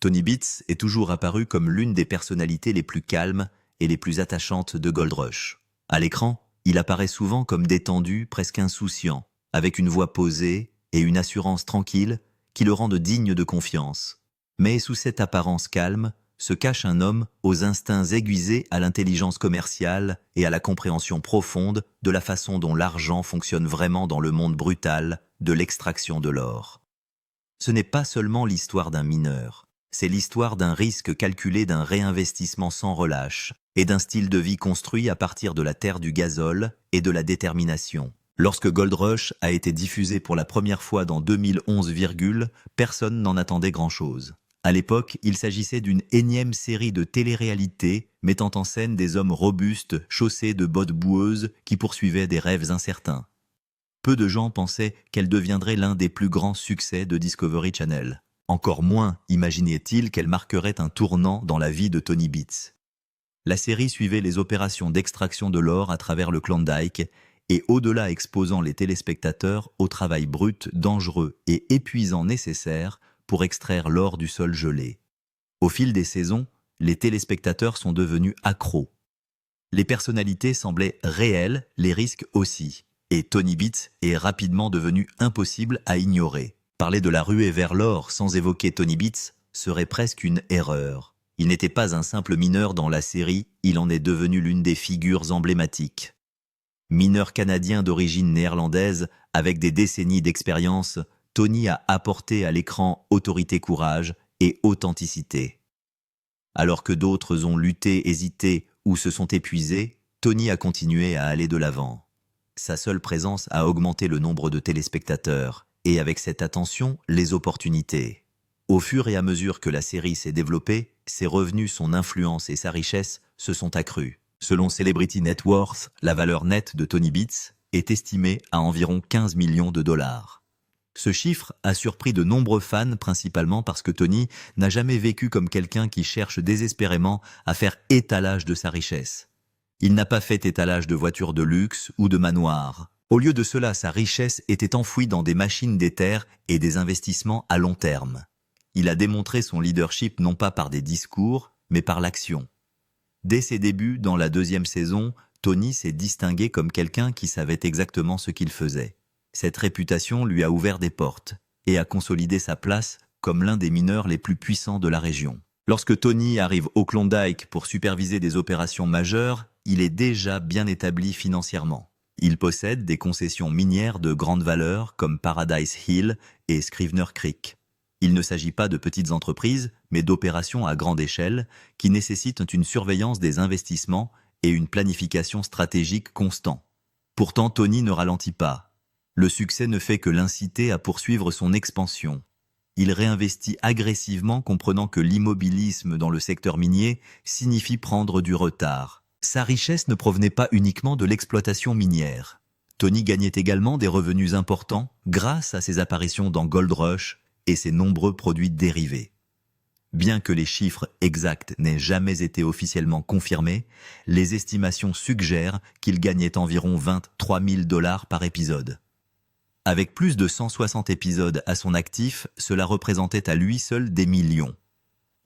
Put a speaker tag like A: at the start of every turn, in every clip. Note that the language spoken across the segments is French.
A: Tony Beats est toujours apparu comme l'une des personnalités les plus calmes et les plus attachantes de Gold Rush. À l'écran, il apparaît souvent comme détendu, presque insouciant, avec une voix posée et une assurance tranquille qui le rendent digne de confiance. Mais sous cette apparence calme se cache un homme aux instincts aiguisés à l'intelligence commerciale et à la compréhension profonde de la façon dont l'argent fonctionne vraiment dans le monde brutal de l'extraction de l'or. Ce n'est pas seulement l'histoire d'un mineur, c'est l'histoire d'un risque calculé, d'un réinvestissement sans relâche et d'un style de vie construit à partir de la terre du gazole et de la détermination. Lorsque Gold Rush a été diffusé pour la première fois dans 2011, personne n'en attendait grand-chose. À l'époque, il s'agissait d'une énième série de télé-réalité mettant en scène des hommes robustes, chaussés de bottes boueuses qui poursuivaient des rêves incertains. Peu de gens pensaient qu'elle deviendrait l'un des plus grands succès de Discovery Channel. Encore moins imaginaient-ils qu'elle marquerait un tournant dans la vie de Tony Beats. La série suivait les opérations d'extraction de l'or à travers le Klondike et au-delà exposant les téléspectateurs au travail brut, dangereux et épuisant nécessaire pour extraire l'or du sol gelé. Au fil des saisons, les téléspectateurs sont devenus accros. Les personnalités semblaient réelles, les risques aussi. Et Tony Beats est rapidement devenu impossible à ignorer. Parler de la ruée vers l'or sans évoquer Tony Beats serait presque une erreur. Il n'était pas un simple mineur dans la série, il en est devenu l'une des figures emblématiques. Mineur canadien d'origine néerlandaise, avec des décennies d'expérience, Tony a apporté à l'écran autorité, courage et authenticité. Alors que d'autres ont lutté, hésité ou se sont épuisés, Tony a continué à aller de l'avant. Sa seule présence a augmenté le nombre de téléspectateurs et avec cette attention, les opportunités. Au fur et à mesure que la série s'est développée, ses revenus, son influence et sa richesse se sont accrus. Selon Celebrity Net Worth, la valeur nette de Tony Beats est estimée à environ 15 millions de dollars. Ce chiffre a surpris de nombreux fans, principalement parce que Tony n'a jamais vécu comme quelqu'un qui cherche désespérément à faire étalage de sa richesse. Il n'a pas fait étalage de voitures de luxe ou de manoirs. Au lieu de cela, sa richesse était enfouie dans des machines d'éther et des investissements à long terme. Il a démontré son leadership non pas par des discours, mais par l'action. Dès ses débuts dans la 2e saison, Tony s'est distingué comme quelqu'un qui savait exactement ce qu'il faisait. Cette réputation lui a ouvert des portes et a consolidé sa place comme l'un des mineurs les plus puissants de la région. Lorsque Tony arrive au Klondike pour superviser des opérations majeures, il est déjà bien établi financièrement. Il possède des concessions minières de grande valeur comme Paradise Hill et Scrivener Creek. Il ne s'agit pas de petites entreprises, mais d'opérations à grande échelle qui nécessitent une surveillance des investissements et une planification stratégique constante. Pourtant, Tony ne ralentit pas. Le succès ne fait que l'inciter à poursuivre son expansion. Il réinvestit agressivement, comprenant que l'immobilisme dans le secteur minier signifie prendre du retard. Sa richesse ne provenait pas uniquement de l'exploitation minière. Tony gagnait également des revenus importants grâce à ses apparitions dans Gold Rush et ses nombreux produits dérivés. Bien que les chiffres exacts n'aient jamais été officiellement confirmés, les estimations suggèrent qu'il gagnait environ 23 000 $ par épisode. Avec plus de 160 épisodes à son actif, cela représentait à lui seul des millions.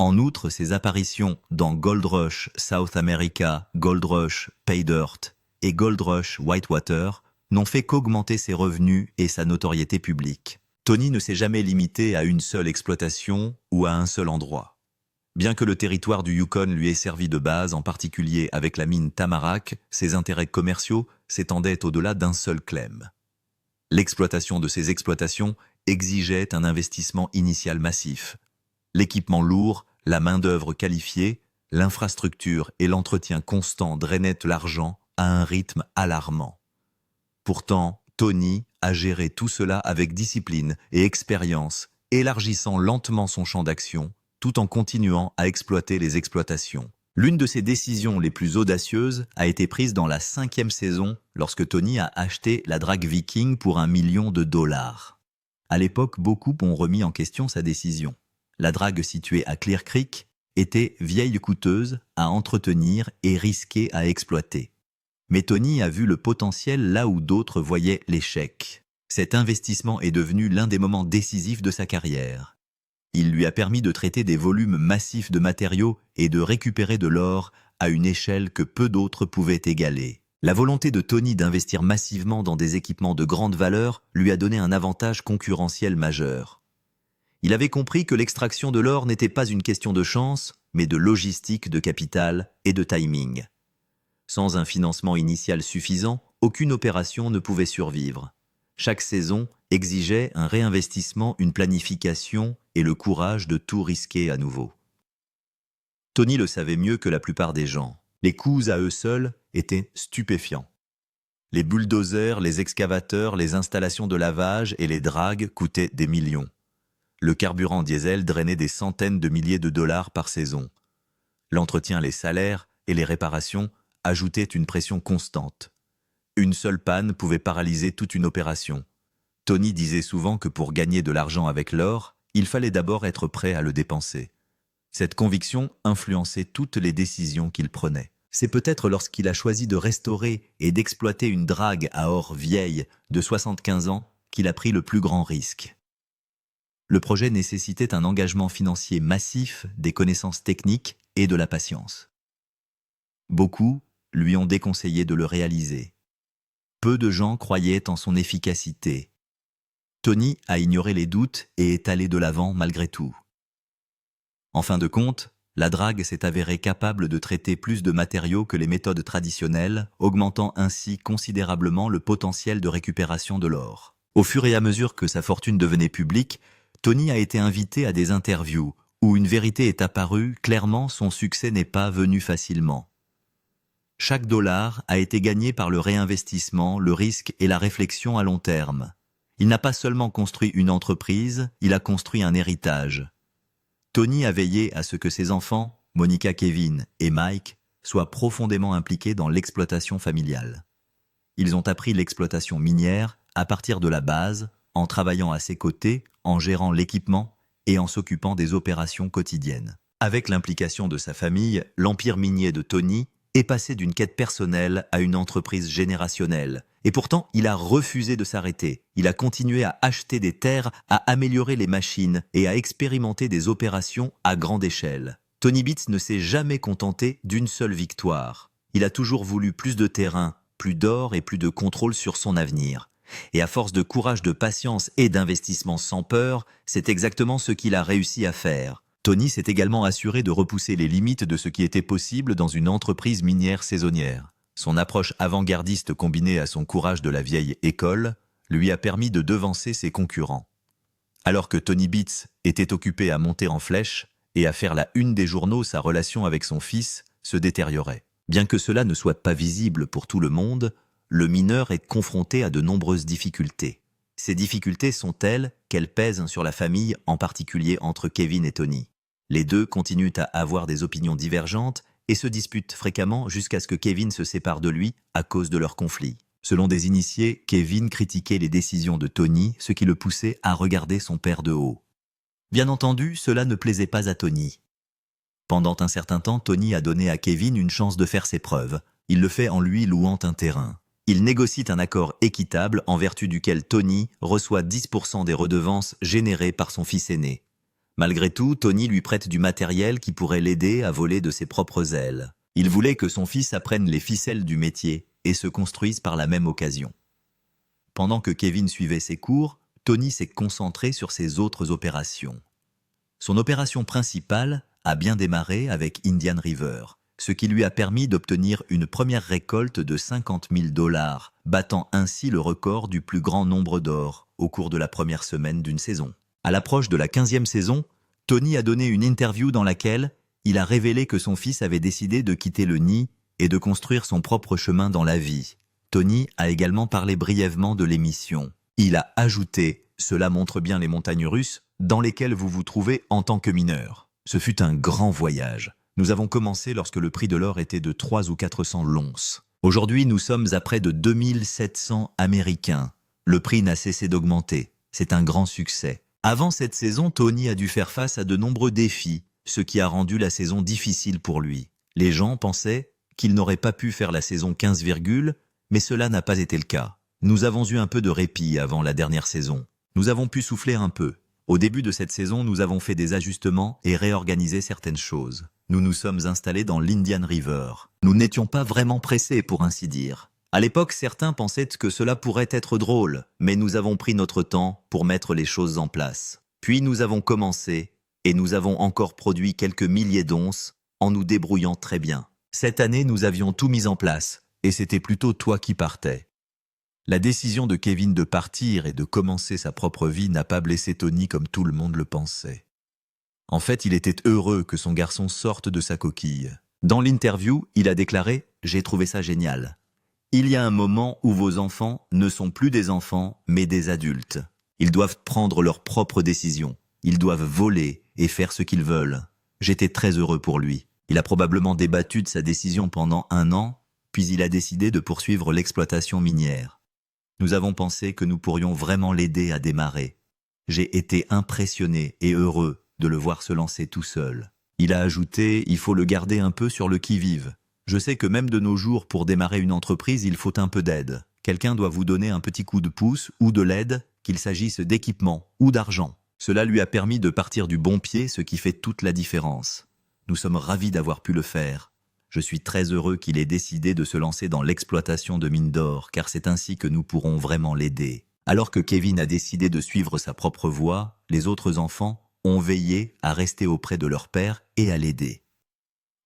A: En outre, ses apparitions dans Gold Rush South America, Gold Rush Pay Dirt et Gold Rush Whitewater n'ont fait qu'augmenter ses revenus et sa notoriété publique. Tony ne s'est jamais limité à une seule exploitation ou à un seul endroit. Bien que le territoire du Yukon lui ait servi de base, en particulier avec la mine Tamarack, ses intérêts commerciaux s'étendaient au-delà d'un seul claim. L'exploitation de ces exploitations exigeait un investissement initial massif. L'équipement lourd, la main-d'œuvre qualifiée, l'infrastructure et l'entretien constant drainaient l'argent à un rythme alarmant. Pourtant, Tony a géré tout cela avec discipline et expérience, élargissant lentement son champ d'action, tout en continuant à exploiter les exploitations. L'une de ses décisions les plus audacieuses a été prise dans la 5e saison lorsque Tony a acheté la drague Viking pour $1 million. À l'époque, beaucoup ont remis en question sa décision. La drague située à Clear Creek était vieille, coûteuse à entretenir et risquée à exploiter. Mais Tony a vu le potentiel là où d'autres voyaient l'échec. Cet investissement est devenu l'un des moments décisifs de sa carrière. Il lui a permis de traiter des volumes massifs de matériaux et de récupérer de l'or à une échelle que peu d'autres pouvaient égaler. La volonté de Tony d'investir massivement dans des équipements de grande valeur lui a donné un avantage concurrentiel majeur. Il avait compris que l'extraction de l'or n'était pas une question de chance, mais de logistique, de capital et de timing. Sans un financement initial suffisant, aucune opération ne pouvait survivre. Chaque saison exigeait un réinvestissement, une planification et le courage de tout risquer à nouveau. Tony le savait mieux que la plupart des gens. Les coûts à eux seuls étaient stupéfiants. Les bulldozers, les excavateurs, les installations de lavage et les dragues coûtaient des millions. Le carburant diesel drainait des centaines de milliers de dollars par saison. L'entretien, les salaires et les réparations ajoutaient une pression constante. Une seule panne pouvait paralyser toute une opération. Tony disait souvent que pour gagner de l'argent avec l'or, il fallait d'abord être prêt à le dépenser. Cette conviction influençait toutes les décisions qu'il prenait. C'est peut-être lorsqu'il a choisi de restaurer et d'exploiter une drague à or vieille de 75 ans qu'il a pris le plus grand risque. Le projet nécessitait un engagement financier massif, des connaissances techniques et de la patience. Beaucoup lui ont déconseillé de le réaliser. Peu de gens croyaient en son efficacité. Tony a ignoré les doutes et est allé de l'avant malgré tout. En fin de compte, la drague s'est avérée capable de traiter plus de matériaux que les méthodes traditionnelles, augmentant ainsi considérablement le potentiel de récupération de l'or. Au fur et à mesure que sa fortune devenait publique, Tony a été invité à des interviews où une vérité est apparue, clairement son succès n'est pas venu facilement. Chaque dollar a été gagné par le réinvestissement, le risque et la réflexion à long terme. Il n'a pas seulement construit une entreprise, il a construit un héritage. Tony a veillé à ce que ses enfants, Monica, Kevin et Mike, soient profondément impliqués dans l'exploitation familiale. Ils ont appris l'exploitation minière à partir de la base, en travaillant à ses côtés, en gérant l'équipement et en s'occupant des opérations quotidiennes. Avec l'implication de sa famille, l'empire minier de Tony est passé d'une quête personnelle à une entreprise générationnelle. Et pourtant, il a refusé de s'arrêter. Il a continué à acheter des terres, à améliorer les machines et à expérimenter des opérations à grande échelle. Tony Beets ne s'est jamais contenté d'une seule victoire. Il a toujours voulu plus de terrain, plus d'or et plus de contrôle sur son avenir. Et à force de courage, de patience et d'investissement sans peur, c'est exactement ce qu'il a réussi à faire. Tony s'est également assuré de repousser les limites de ce qui était possible dans une entreprise minière saisonnière. Son approche avant-gardiste combinée à son courage de la vieille école lui a permis de devancer ses concurrents. Alors que Tony Beets était occupé à monter en flèche et à faire la une des journaux, sa relation avec son fils se détériorait. Bien que cela ne soit pas visible pour tout le monde, le mineur est confronté à de nombreuses difficultés. Ces difficultés sont telles qu'elles pèsent sur la famille, en particulier entre Kevin et Tony. Les deux continuent à avoir des opinions divergentes et se disputent fréquemment jusqu'à ce que Kevin se sépare de lui à cause de leur conflit. Selon des initiés, Kevin critiquait les décisions de Tony, ce qui le poussait à regarder son père de haut. Bien entendu, cela ne plaisait pas à Tony. Pendant un certain temps, Tony a donné à Kevin une chance de faire ses preuves. Il le fait en lui louant un terrain. Il négocie un accord équitable en vertu duquel Tony reçoit 10% des redevances générées par son fils aîné. Malgré tout, Tony lui prête du matériel qui pourrait l'aider à voler de ses propres ailes. Il voulait que son fils apprenne les ficelles du métier et se construise par la même occasion. Pendant que Kevin suivait ses cours, Tony s'est concentré sur ses autres opérations. Son opération principale a bien démarré avec Indian River, ce qui lui a permis d'obtenir une première récolte de 50 000 $, battant ainsi le record du plus grand nombre d'or au cours de la première semaine d'une saison. À l'approche de la 15e saison, Tony a donné une interview dans laquelle il a révélé que son fils avait décidé de quitter le nid et de construire son propre chemin dans la vie. Tony a également parlé brièvement de l'émission. Il a ajouté « Cela montre bien les montagnes russes dans lesquelles vous vous trouvez en tant que mineur. Ce fut un grand voyage. Nous avons commencé lorsque le prix de l'or était de 300 ou 400 l'once. Aujourd'hui, nous sommes à près de 2700 Américains. Le prix n'a cessé d'augmenter. C'est un grand succès. Avant cette saison, Tony a dû faire face à de nombreux défis, ce qui a rendu la saison difficile pour lui. Les gens pensaient qu'il n'aurait pas pu faire la saison 15, mais cela n'a pas été le cas. Nous avons eu un peu de répit avant la dernière saison. Nous avons pu souffler un peu. Au début de cette saison, nous avons fait des ajustements et réorganisé certaines choses. Nous nous sommes installés dans l'Indian River. Nous n'étions pas vraiment pressés, pour ainsi dire. À l'époque, certains pensaient que cela pourrait être drôle, mais nous avons pris notre temps pour mettre les choses en place. Puis nous avons commencé, et nous avons encore produit quelques milliers d'onces en nous débrouillant très bien. Cette année, nous avions tout mis en place, et c'était plutôt toi qui partais. La décision de Kevin de partir et de commencer sa propre vie n'a pas blessé Tony comme tout le monde le pensait. En fait, il était heureux que son garçon sorte de sa coquille. Dans l'interview, il a déclaré « J'ai trouvé ça génial. Il y a un moment où vos enfants ne sont plus des enfants, mais des adultes. Ils doivent prendre leurs propres décisions. Ils doivent voler et faire ce qu'ils veulent. J'étais très heureux pour lui. Il a probablement débattu de sa décision pendant 1 an, puis il a décidé de poursuivre l'exploitation minière. Nous avons pensé que nous pourrions vraiment l'aider à démarrer. J'ai été impressionné et heureux de le voir se lancer tout seul. Il a ajouté « Il faut le garder un peu sur le qui-vive. Je sais que même de nos jours, pour démarrer une entreprise, il faut un peu d'aide. Quelqu'un doit vous donner un petit coup de pouce ou de l'aide, qu'il s'agisse d'équipement ou d'argent. Cela lui a permis de partir du bon pied, ce qui fait toute la différence. Nous sommes ravis d'avoir pu le faire. Je suis très heureux qu'il ait décidé de se lancer dans l'exploitation de mines d'or, car c'est ainsi que nous pourrons vraiment l'aider. » Alors que Kevin a décidé de suivre sa propre voie, les autres enfants ont veillé à rester auprès de leur père et à l'aider.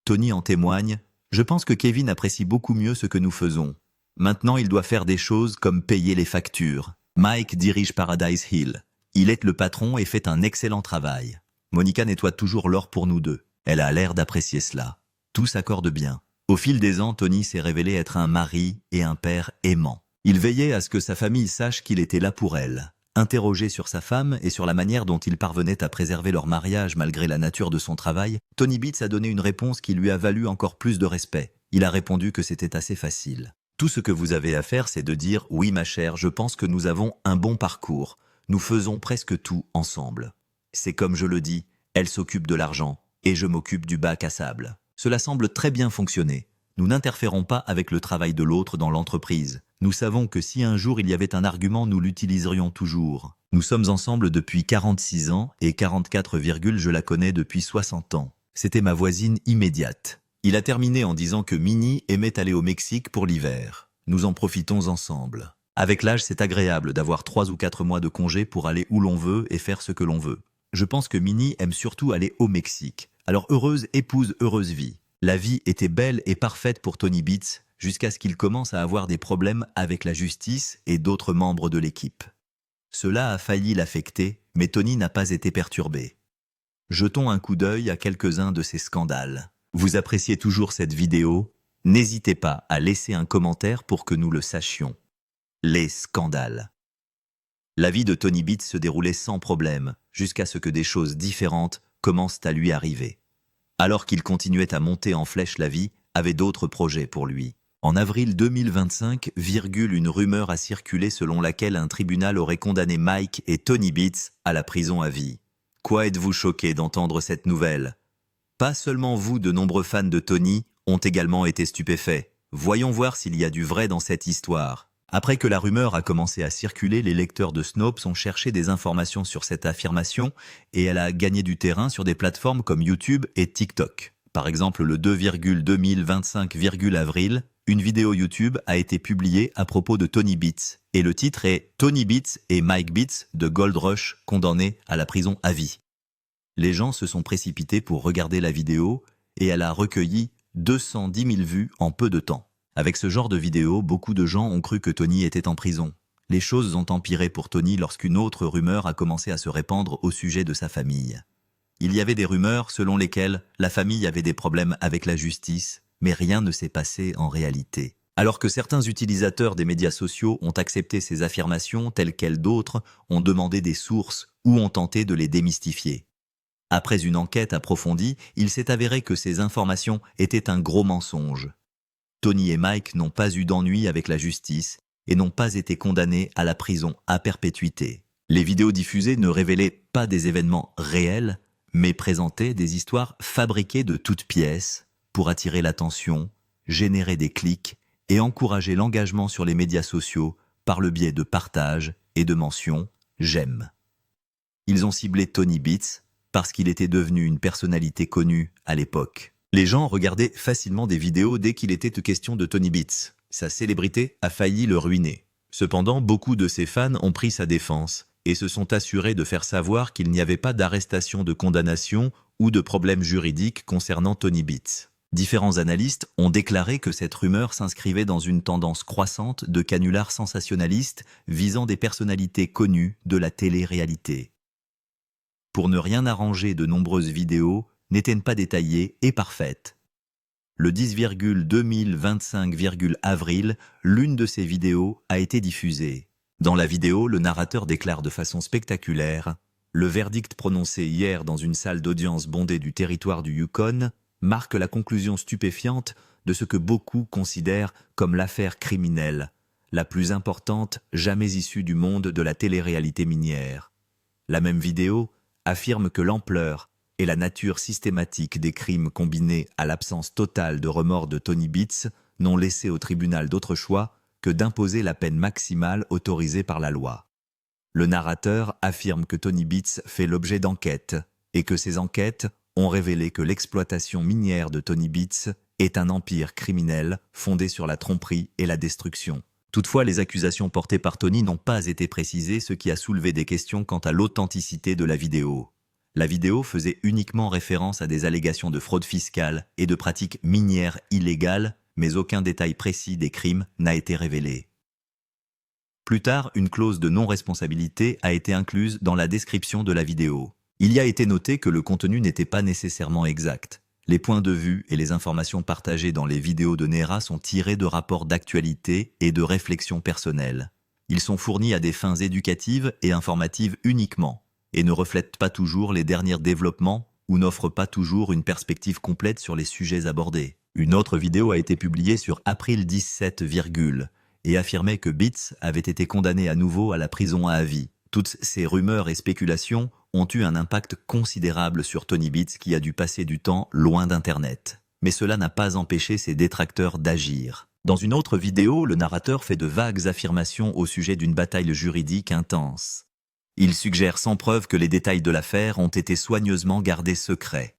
A: Tony en témoigne « Je pense que Kevin apprécie beaucoup mieux ce que nous faisons. Maintenant, il doit faire des choses comme payer les factures. Mike dirige Paradise Hill. Il est le patron et fait un excellent travail. Monica nettoie toujours l'or pour nous deux. Elle a l'air d'apprécier cela. Tout s'accorde bien. » Au fil des ans, Tony s'est révélé être un mari et un père aimant. Il veillait à ce que sa famille sache qu'il était là pour elle. Interrogé sur sa femme et sur la manière dont il parvenait à préserver leur mariage malgré la nature de son travail, Tony Beats a donné une réponse qui lui a valu encore plus de respect. Il a répondu que c'était assez facile. « Tout ce que vous avez à faire, c'est de dire « Oui, ma chère, je pense que nous avons un bon parcours. Nous faisons presque tout ensemble. C'est comme je le dis, elle s'occupe de l'argent et je m'occupe du bac à sable. Cela semble très bien fonctionner. Nous n'interférons pas avec le travail de l'autre dans l'entreprise. Nous savons que si un jour il y avait un argument, nous l'utiliserions toujours. Nous sommes ensemble depuis 46 ans et 44, je la connais depuis 60 ans. C'était ma voisine immédiate. » Il a terminé en disant que Minnie aimait aller au Mexique pour l'hiver. Nous en profitons ensemble. Avec l'âge, c'est agréable d'avoir 3 ou 4 mois de congé pour aller où l'on veut et faire ce que l'on veut. Je pense que Minnie aime surtout aller au Mexique. Alors heureuse épouse, heureuse vie. La vie était belle et parfaite pour Tony Beats, jusqu'à ce qu'il commence à avoir des problèmes avec la justice et d'autres membres de l'équipe. Cela a failli l'affecter, mais Tony n'a pas été perturbé. Jetons un coup d'œil à quelques-uns de ces scandales. Vous appréciez toujours cette vidéo? N'hésitez pas à laisser un commentaire pour que nous le sachions. Les scandales. La vie de Tony Beats se déroulait sans problème, jusqu'à ce que des choses différentes commencent à lui arriver. Alors qu'il continuait à monter en flèche, la vie avait d'autres projets pour lui. En avril 2025, une rumeur a circulé selon laquelle un tribunal aurait condamné Mike et Tony Beats à la prison à vie. Quoi, êtes-vous choqués d'entendre cette nouvelle? Pas seulement vous, de nombreux fans de Tony ont également été stupéfaits. Voyons voir s'il y a du vrai dans cette histoire. Après que la rumeur a commencé à circuler, les lecteurs de Snopes ont cherché des informations sur cette affirmation et elle a gagné du terrain sur des plateformes comme YouTube et TikTok. Par exemple, le 2,2025 avril, une vidéo YouTube a été publiée à propos de Tony Beats et le titre est « Tony Beats et Mike Beats de Gold Rush condamnés à la prison à vie ». Les gens se sont précipités pour regarder la vidéo et elle a recueilli 210 000 vues en peu de temps. Avec ce genre de vidéo, beaucoup de gens ont cru que Tony était en prison. Les choses ont empiré pour Tony lorsqu'une autre rumeur a commencé à se répandre au sujet de sa famille. Il y avait des rumeurs selon lesquelles la famille avait des problèmes avec la justice, mais rien ne s'est passé en réalité. Alors que certains utilisateurs des médias sociaux ont accepté ces affirmations telles quelles, d'autres ont demandé des sources ou ont tenté de les démystifier. Après une enquête approfondie, il s'est avéré que ces informations étaient un gros mensonge. Tony et Mike n'ont pas eu d'ennui avec la justice et n'ont pas été condamnés à la prison à perpétuité. Les vidéos diffusées ne révélaient pas des événements réels, mais présentaient des histoires fabriquées de toutes pièces pour attirer l'attention, générer des clics et encourager l'engagement sur les médias sociaux par le biais de partages et de mentions « j'aime ». Ils ont ciblé Tony Beats parce qu'il était devenu une personnalité connue à l'époque. Les gens regardaient facilement des vidéos dès qu'il était question de Tony Beats. Sa célébrité a failli le ruiner. Cependant, beaucoup de ses fans ont pris sa défense et se sont assurés de faire savoir qu'il n'y avait pas d'arrestation, de condamnation ou de problème juridique concernant Tony Beats. Différents analystes ont déclaré que cette rumeur s'inscrivait dans une tendance croissante de canulars sensationnalistes visant des personnalités connues de la télé-réalité. Pour ne rien arranger, de nombreuses vidéos n'étaient pas détaillées et parfaites. Le 10,2025 avril, l'une de ces vidéos a été diffusée. Dans la vidéo, le narrateur déclare de façon spectaculaire « Le verdict prononcé hier dans une salle d'audience bondée du territoire du Yukon marque la conclusion stupéfiante de ce que beaucoup considèrent comme l'affaire criminelle, la plus importante jamais issue du monde de la télé-réalité minière. » La même vidéo affirme que l'ampleur et la nature systématique des crimes combinés à l'absence totale de remords de Tony Beats n'ont laissé au tribunal d'autre choix que d'imposer la peine maximale autorisée par la loi. Le narrateur affirme que Tony Beats fait l'objet d'enquêtes et que ces enquêtes ont révélé que l'exploitation minière de Tony Beats est un empire criminel fondé sur la tromperie et la destruction. Toutefois, les accusations portées par Tony n'ont pas été précisées, ce qui a soulevé des questions quant à l'authenticité de la vidéo. La vidéo faisait uniquement référence à des allégations de fraude fiscale et de pratiques minières illégales, mais aucun détail précis des crimes n'a été révélé. Plus tard, une clause de non-responsabilité a été incluse dans la description de la vidéo. Il y a été noté que le contenu n'était pas nécessairement exact. Les points de vue et les informations partagées dans les vidéos de Nera sont tirés de rapports d'actualité et de réflexions personnelles. Ils sont fournis à des fins éducatives et informatives uniquement, et ne reflètent pas toujours les derniers développements ou n'offrent pas toujours une perspective complète sur les sujets abordés. Une autre vidéo a été publiée sur April 17, et affirmait que Beats avait été condamné à nouveau à la prison à vie. Toutes ces rumeurs et spéculations ont eu un impact considérable sur Tony Beats, qui a dû passer du temps loin d'Internet. Mais cela n'a pas empêché ses détracteurs d'agir. Dans une autre vidéo, le narrateur fait de vagues affirmations au sujet d'une bataille juridique intense. Il suggère sans preuve que les détails de l'affaire ont été soigneusement gardés secrets.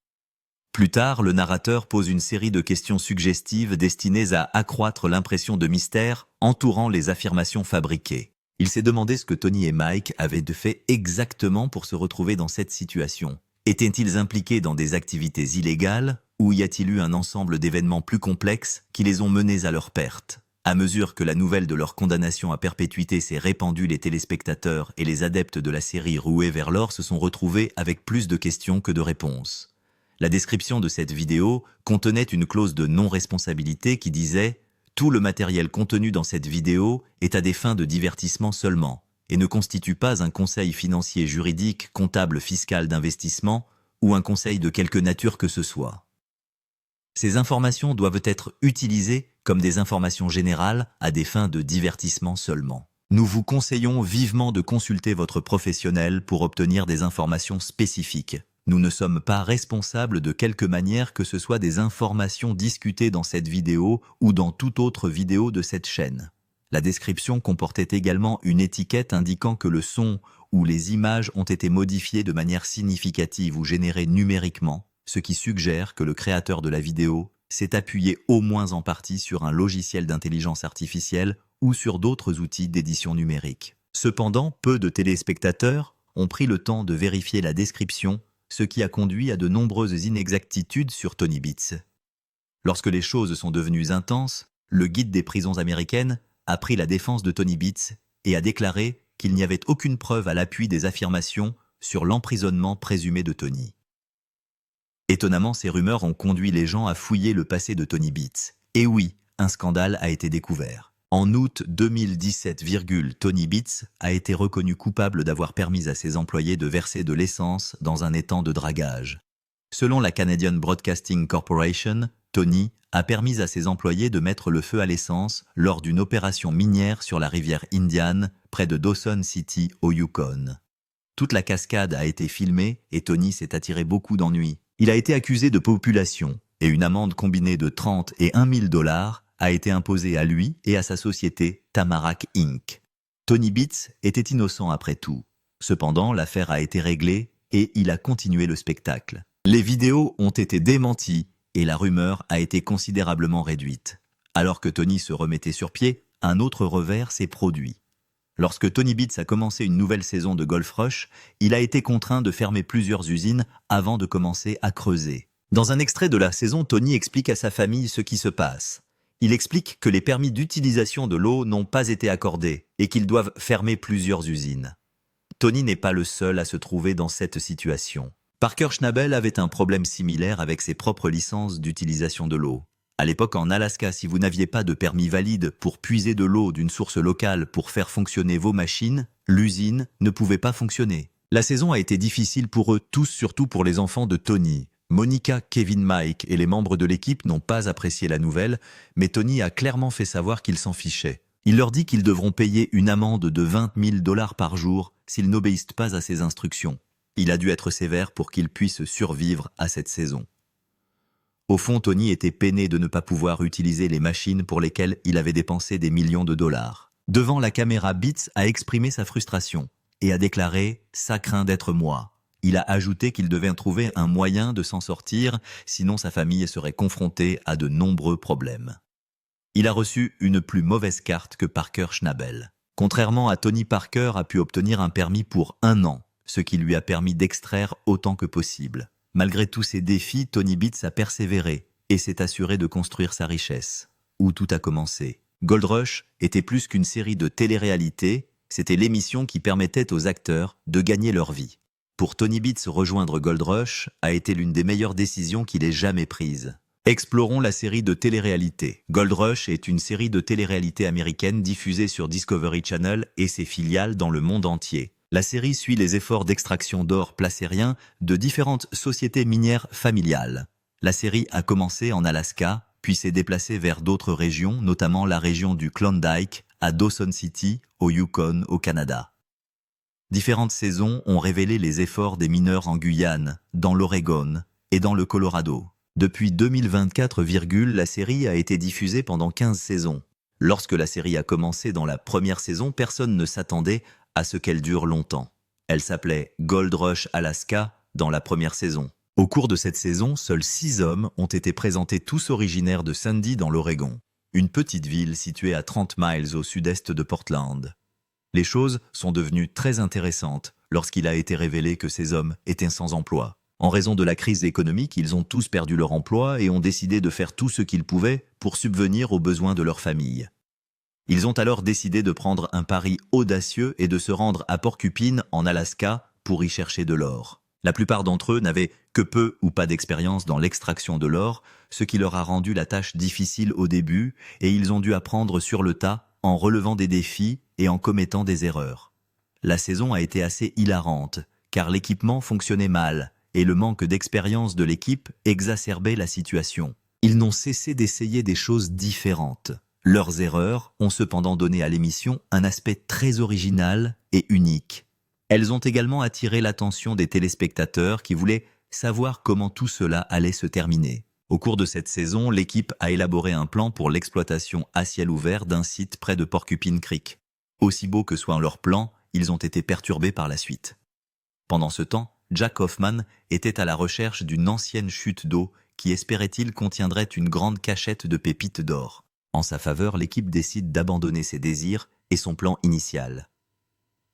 A: Plus tard, le narrateur pose une série de questions suggestives destinées à accroître l'impression de mystère entourant les affirmations fabriquées. Il s'est demandé ce que Tony et Mike avaient fait exactement pour se retrouver dans cette situation. Étaient-ils impliqués dans des activités illégales ou y a-t-il eu un ensemble d'événements plus complexes qui les ont menés à leur perte? À mesure que la nouvelle de leur condamnation à perpétuité s'est répandue, les téléspectateurs et les adeptes de la série roués vers l'or se sont retrouvés avec plus de questions que de réponses. La description de cette vidéo contenait une clause de non-responsabilité qui disait « Tout le matériel contenu dans cette vidéo est à des fins de divertissement seulement et ne constitue pas un conseil financier, juridique, comptable, fiscal, d'investissement ou un conseil de quelque nature que ce soit. » Ces informations doivent être utilisées comme des informations générales à des fins de divertissement seulement. Nous vous conseillons vivement de consulter votre professionnel pour obtenir des informations spécifiques. Nous ne sommes pas responsables de quelque manière que ce soit des informations discutées dans cette vidéo ou dans toute autre vidéo de cette chaîne. La description comportait également une étiquette indiquant que le son ou les images ont été modifiées de manière significative ou générées numériquement, ce qui suggère que le créateur de la vidéo s'est appuyé au moins en partie sur un logiciel d'intelligence artificielle ou sur d'autres outils d'édition numérique. Cependant, peu de téléspectateurs ont pris le temps de vérifier la description, ce qui a conduit à de nombreuses inexactitudes sur Tony Beats. Lorsque les choses sont devenues intenses, le guide des prisons américaines a pris la défense de Tony Beats et a déclaré qu'il n'y avait aucune preuve à l'appui des affirmations sur l'emprisonnement présumé de Tony. Étonnamment, ces rumeurs ont conduit les gens à fouiller le passé de Tony Beats. Et oui, un scandale a été découvert. En août 2017, Tony Beats a été reconnu coupable d'avoir permis à ses employés de verser de l'essence dans un étang de dragage. Selon la Canadian Broadcasting Corporation, Tony a permis à ses employés de mettre le feu à l'essence lors d'une opération minière sur la rivière Indian, près de Dawson City, au Yukon. Toute la cascade a été filmée et Tony s'est attiré beaucoup d'ennuis. Il a été accusé de population et une amende combinée de 30 et 1 000 $ a été imposée à lui et à sa société Tamarack Inc. Tony Beats était innocent après tout. Cependant, l'affaire a été réglée et il a continué le spectacle. Les vidéos ont été démenties et la rumeur a été considérablement réduite. Alors que Tony se remettait sur pied, un autre revers s'est produit. Lorsque Tony Beats a commencé une nouvelle saison de Golf Rush, il a été contraint de fermer plusieurs usines avant de commencer à creuser. Dans un extrait de la saison, Tony explique à sa famille ce qui se passe. Il explique que les permis d'utilisation de l'eau n'ont pas été accordés et qu'ils doivent fermer plusieurs usines. Tony n'est pas le seul à se trouver dans cette situation. Parker Schnabel avait un problème similaire avec ses propres licences d'utilisation de l'eau. À l'époque, en Alaska, si vous n'aviez pas de permis valide pour puiser de l'eau d'une source locale pour faire fonctionner vos machines, l'usine ne pouvait pas fonctionner. La saison a été difficile pour eux tous, surtout pour les enfants de Tony. Monica, Kevin, Mike et les membres de l'équipe n'ont pas apprécié la nouvelle, mais Tony a clairement fait savoir qu'il s'en fichait. Il leur dit qu'ils devront payer une amende de 20 000 $ par jour s'ils n'obéissent pas à ses instructions. Il a dû être sévère pour qu'ils puissent survivre à cette saison. Au fond, Tony était peiné de ne pas pouvoir utiliser les machines pour lesquelles il avait dépensé des millions de dollars. Devant la caméra, Beats a exprimé sa frustration et a déclaré « Ça craint d'être moi ». Il a ajouté qu'il devait trouver un moyen de s'en sortir, sinon sa famille serait confrontée à de nombreux problèmes. Il a reçu une plus mauvaise carte que Parker Schnabel. Contrairement à Tony, Parker a pu obtenir un permis pour 1 an, ce qui lui a permis d'extraire autant que possible. Malgré tous ces défis, Tony Beats a persévéré et s'est assuré de construire sa richesse. Où tout a commencé. Gold Rush était plus qu'une série de télé-réalité, c'était l'émission qui permettait aux acteurs de gagner leur vie. Pour Tony Beats, rejoindre Gold Rush a été l'une des meilleures décisions qu'il ait jamais prises. Explorons la série de télé-réalité. Gold Rush est une série de télé-réalité américaine diffusée sur Discovery Channel et ses filiales dans le monde entier. La série suit les efforts d'extraction d'or placérien de différentes sociétés minières familiales. La série a commencé en Alaska, puis s'est déplacée vers d'autres régions, notamment la région du Klondike, à Dawson City, au Yukon, au Canada. Différentes saisons ont révélé les efforts des mineurs en Guyane, dans l'Oregon et dans le Colorado. Depuis 2024, la série a été diffusée pendant 15 saisons. Lorsque la série a commencé dans la première saison, personne ne s'attendait à ce qu'elle dure longtemps. Elle s'appelait Gold Rush Alaska dans la première saison. Au cours de cette saison, seuls 6 hommes ont été présentés, tous originaires de Sandy dans l'Oregon, une petite ville située à 30 miles au sud-est de Portland. Les choses sont devenues très intéressantes lorsqu'il a été révélé que ces hommes étaient sans emploi. En raison de la crise économique, ils ont tous perdu leur emploi et ont décidé de faire tout ce qu'ils pouvaient pour subvenir aux besoins de leur famille. Ils ont alors décidé de prendre un pari audacieux et de se rendre à Porcupine, en Alaska, pour y chercher de l'or. La plupart d'entre eux n'avaient que peu ou pas d'expérience dans l'extraction de l'or, ce qui leur a rendu la tâche difficile au début, et ils ont dû apprendre sur le tas en relevant des défis et en commettant des erreurs. La saison a été assez hilarante, car l'équipement fonctionnait mal, et le manque d'expérience de l'équipe exacerbait la situation. Ils n'ont cessé d'essayer des choses différentes. Leurs erreurs ont cependant donné à l'émission un aspect très original et unique. Elles ont également attiré l'attention des téléspectateurs qui voulaient savoir comment tout cela allait se terminer. Au cours de cette saison, l'équipe a élaboré un plan pour l'exploitation à ciel ouvert d'un site près de Porcupine Creek. Aussi beau que soit leur plan, ils ont été perturbés par la suite. Pendant ce temps, Jack Hoffman était à la recherche d'une ancienne chute d'eau qui, espérait-il, contiendrait une grande cachette de pépites d'or. En sa faveur, l'équipe décide d'abandonner ses désirs et son plan initial.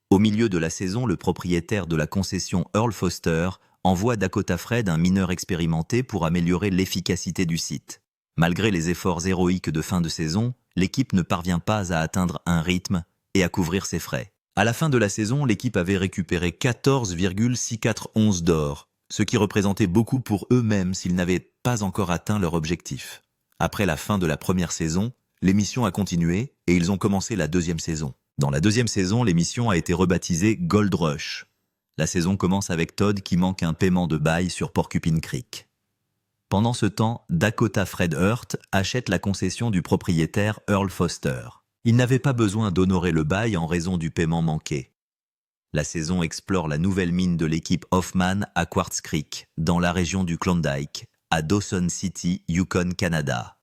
A: Au milieu de la saison, le propriétaire de la concession Earl Foster envoie Dakota Fred, un mineur expérimenté, pour améliorer l'efficacité du site. Malgré les efforts héroïques de fin de saison, l'équipe ne parvient pas à atteindre un rythme et à couvrir ses frais. À la fin de la saison, l'équipe avait récupéré 14,64 onces d'or, ce qui représentait beaucoup pour eux-mêmes s'ils n'avaient pas encore atteint leur objectif. Après la fin de la première saison, l'émission a continué et ils ont commencé la deuxième saison. Dans la deuxième saison, l'émission a été rebaptisée Gold Rush. La saison commence avec Todd qui manque un paiement de bail sur Porcupine Creek. Pendant ce temps, Dakota Fred Hurt achète la concession du propriétaire Earl Foster. Il n'avait pas besoin d'honorer le bail en raison du paiement manqué. La saison explore la nouvelle mine de l'équipe Hoffman à Quartz Creek, dans la région du Klondike, à Dawson City, Yukon, Canada.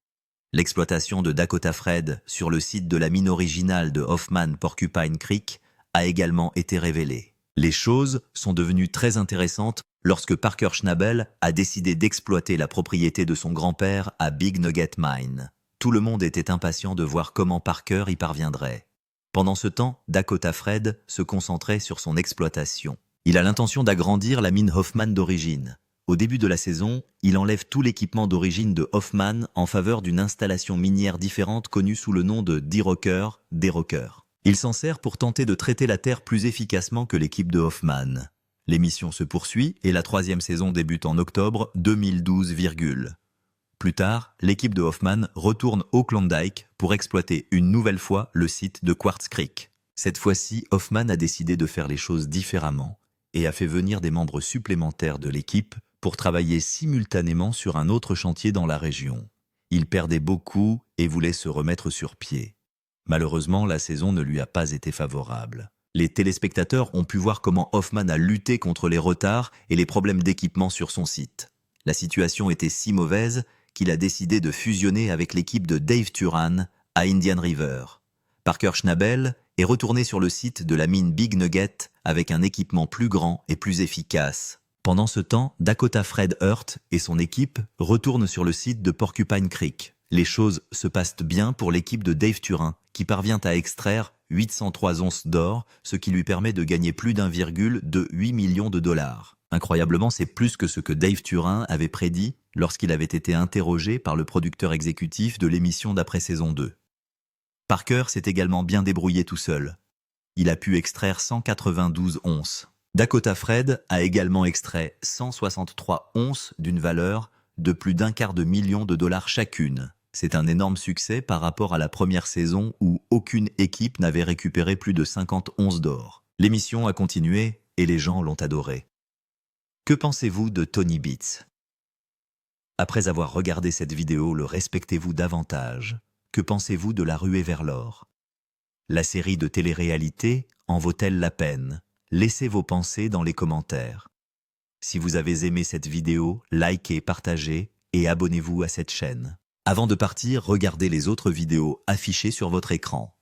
A: L'exploitation de Dakota Fred sur le site de la mine originale de Hoffman Porcupine Creek a également été révélée. Les choses sont devenues très intéressantes lorsque Parker Schnabel a décidé d'exploiter la propriété de son grand-père à Big Nugget Mine. Tout le monde était impatient de voir comment Parker y parviendrait. Pendant ce temps, Dakota Fred se concentrait sur son exploitation. Il a l'intention d'agrandir la mine Hoffman d'origine. Au début de la saison, il enlève tout l'équipement d'origine de Hoffman en faveur d'une installation minière différente connue sous le nom de D-Rocker, D-Rocker. Il s'en sert pour tenter de traiter la terre plus efficacement que l'équipe de Hoffman. L'émission se poursuit et la 3e saison débute en octobre 2012, Plus tard, l'équipe de Hoffman retourne au Klondike pour exploiter une nouvelle fois le site de Quartz Creek. Cette fois-ci, Hoffman a décidé de faire les choses différemment et a fait venir des membres supplémentaires de l'équipe pour travailler simultanément sur un autre chantier dans la région. Il perdait beaucoup et voulait se remettre sur pied. Malheureusement, la saison ne lui a pas été favorable. Les téléspectateurs ont pu voir comment Hoffman a lutté contre les retards et les problèmes d'équipement sur son site. La situation était si mauvaise qu'il a décidé de fusionner avec l'équipe de Dave Turan à Indian River. Parker Schnabel est retourné sur le site de la mine Big Nugget avec un équipement plus grand et plus efficace. Pendant ce temps, Dakota Fred Hurt et son équipe retournent sur le site de Porcupine Creek. Les choses se passent bien pour l'équipe de Dave Turin, qui parvient à extraire 803 onces d'or, ce qui lui permet de gagner plus d'1,8 million de dollars. Incroyablement, c'est plus que ce que Dave Turin avait prédit lorsqu'il avait été interrogé par le producteur exécutif de l'émission d'après saison 2. Parker s'est également bien débrouillé tout seul. Il a pu extraire 192 onces. Dakota Fred a également extrait 163 onces d'une valeur de plus d'1/4 million de dollars chacune. C'est un énorme succès par rapport à la première saison où aucune équipe n'avait récupéré plus de 50 onces d'or. L'émission a continué et les gens l'ont adoré. Que pensez-vous de Tony Beats? Après avoir regardé cette vidéo, le respectez-vous davantage? Que pensez-vous de la ruée vers l'or? La série de télé-réalité en vaut-elle la peine? Laissez vos pensées dans les commentaires. Si vous avez aimé cette vidéo, likez, partagez et abonnez-vous à cette chaîne. Avant de partir, regardez les autres vidéos affichées sur votre écran.